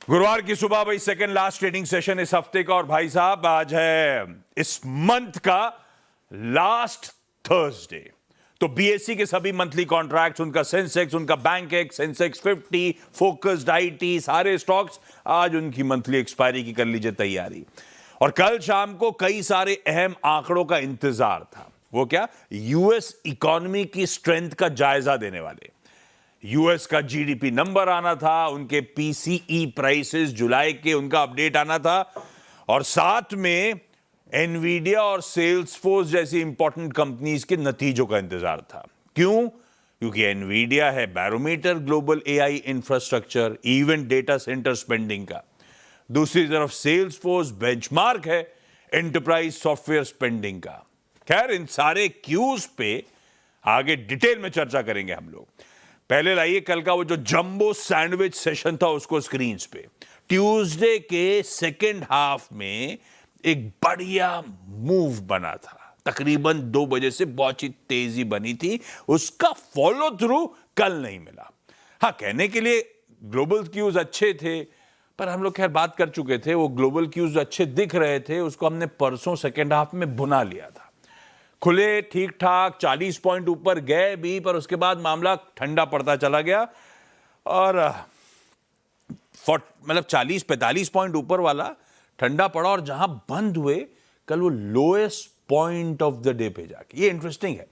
गुरुवार की सुबह भाई सेकंड लास्ट ट्रेडिंग सेशन इस हफ्ते का। और भाई साहब आज है इस मंथ का लास्ट थर्सडे। तो बीएससी के सभी मंथली कॉन्ट्रैक्ट्स, उनका सेंसेक्स, उनका bank x, Sensex 50, focused IT, सारे स्टॉक्स आज उनकी मंथली एक्सपायरी की कर लीजिए तैयारी। और कल शाम को कई सारे अहम आंकड़ों का इंतजार था। वो क्या? यूएस इकोनॉमी की स्ट्रेंथ का जायजा देने वाले। यूएस का जीडीपी नंबर आना था, उनके पीसीई प्राइसेस जुलाई के, उनका अपडेट आना था, और साथ में एनवीडिया और सेल्सफोर्स जैसी इंपॉर्टेंट कंपनीज के नतीजों का इंतजार था। क्यों? क्योंकि एनवीडिया है barometer global AI infrastructure, event data centre spending का। दूसरी तरफ सेल्सफोर्स बेंचमार्क है एंटरप्राइज सॉफ्टवेयर स्पेंडिंग का। खैर, इन सारे क्यूज पे आगे डिटेल में चर्चा करेंगे हम लोग। पहले लाइए कल का वो जो जंबो सैंडविच सेशन था उसको स्क्रीन्स पे। ट्यूसडे के सेकेंड हाफ में एक बढ़िया मूव बना था, तकरीबन 2 बजे से बहुत ही तेजी बनी थी। उसका फॉलो थ्रू कल नहीं मिला। हाँ, कहने के लिए ग्लोबल क्यूज अच्छे थे, पर हम लोग खैर बात कर चुके थे। वो ग्लोबल क्यूज अच्छे दिख रहे थे, उसको हमने परसों सेकेंड हाफ में भुना लिया था। खुले ठीक ठाक 40 पॉइंट ऊपर गए भी, पर उसके बाद मामला ठंडा पड़ता चला गया और मतलब 40-45 पॉइंट ऊपर वाला ठंडा पड़ा, और जहां बंद हुए कल वो lowest point of the day पे जाके। ये इंटरेस्टिंग है।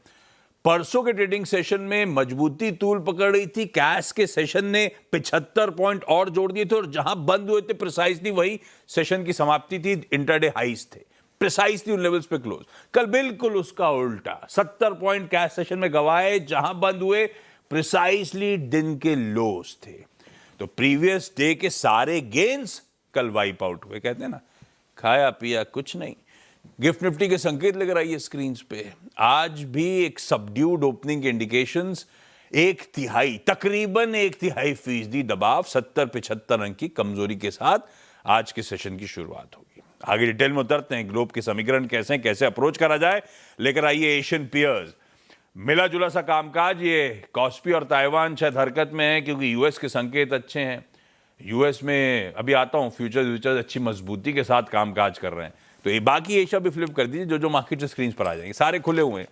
परसों के ट्रेडिंग सेशन में मजबूती तूल पकड़ रही थी, कैश के सेशन ने 75 पॉइंट और जोड़ दिए थे, और जहां बंद हुए थे प्रिसाइसली वही सेशन की समाप्ति थी, इंटरडे हाइस थे, प्रिसाइसली उन लेवल्स पे क्लोज। कल बिल्कुल उसका उल्टा, 70 पॉइंट कैश सेशन में गवाए, जहां बंद हुए प्रिसाइसली दिन के लोस थे। तो प्रीवियस डे के सारे गेन्स कल वाइप आउट हुए। कहते हैं ना, खाया पिया कुछ नहीं। गिफ्ट निफ्टी के संकेत लेकर आइए स्क्रीन पे। आज भी एक सबड्यूड ओपनिंग के इंडिकेशंस, तकरीबन एक तिहाई फीसदी दबाव, 70-75 अंक की कमजोरी के साथ आज के सेशन की शुरुआत होगी। आगे डिटेल में उतरते हैं, ग्लोब के समीकरण कैसे अप्रोच करा जाए। लेकर आइए एशियन पियर्स। मिला जुला सा कामकाज। ये कॉस्पी और ताइवान शायद हरकत में है, क्योंकि यूएस के संकेत अच्छे हैं। यूएस में अभी आता हूं, फ्यूचर्स अच्छी मजबूती के साथ कामकाज कर रहे हैं। तो ये बाकी एशिया भी फ्लिप कर दीजिए, जो मार्केट स्क्रीन पर आ जाएंगे, सारे खुले हुए हैं।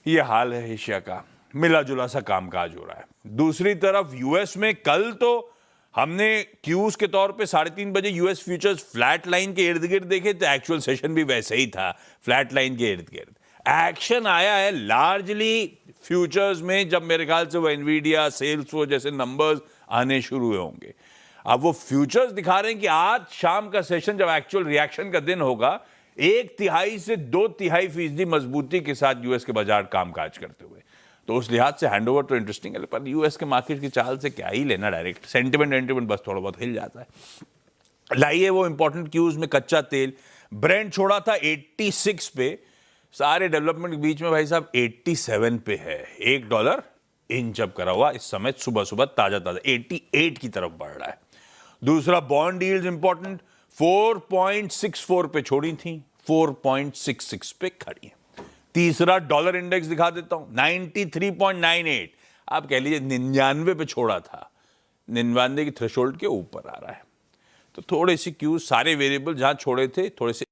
ये हाल है एशिया का, मिला जुला सा कामकाज हो रहा है। दूसरी तरफ यूएस में कल तो हमने क्यूज के तौर पे 3:30 बजे यूएस फ्यूचर्स फ्लैट लाइन के इर्द गिर्द देखे थे। एक्चुअल सेशन भी वैसे ही था, फ्लैट लाइन के इर्द गिर्द। एक्शन आया है लार्जली फ्यूचर्स में, जब मेरे ख्याल से वो एनवीडिया, सेल्सफोर्स जैसे नंबर्स आने शुरू हुए होंगे। अब वो फ्यूचर्स दिखा रहे हैं कि आज शाम का सेशन जब एक्चुअल रिएक्शन का दिन होगा, 1/3 से 2/3 फीसदी मजबूती के साथ यूएस के बाजार कामकाज करते हुए। तो उस लिहाज से हैंडओवर तो इंटरेस्टिंग है, पर यूएस के मार्केट की चाल से क्या ही लेना। डायरेक्ट सेंटिमेंट बस थोड़ा बहुत हिल जाता है। लाइए वो इंपॉर्टेंट क्यूज में कच्चा तेल। ब्रेंट छोड़ा था 86 पे, सारे डेवलपमेंट के बीच में भाई साहब 87 पे है। $1 इंच अप करा हुआ इस समय, सुबह ताजा 88 की तरफ बढ़ रहा है। दूसरा, बॉन्ड यील्ड्स इंपॉर्टेंट, 4.64 पे छोड़ी थी, 4.66 पे खड़ी है। तीसरा, डॉलर इंडेक्स दिखा देता हूं, 93.98। आप कह लीजिए 99 पे छोड़ा था, 99 की थ्रेशोल्ड के ऊपर आ रहा है। तो थोड़े से क्यूज, सारे वेरिएबल जहां छोड़े थे थोड़े से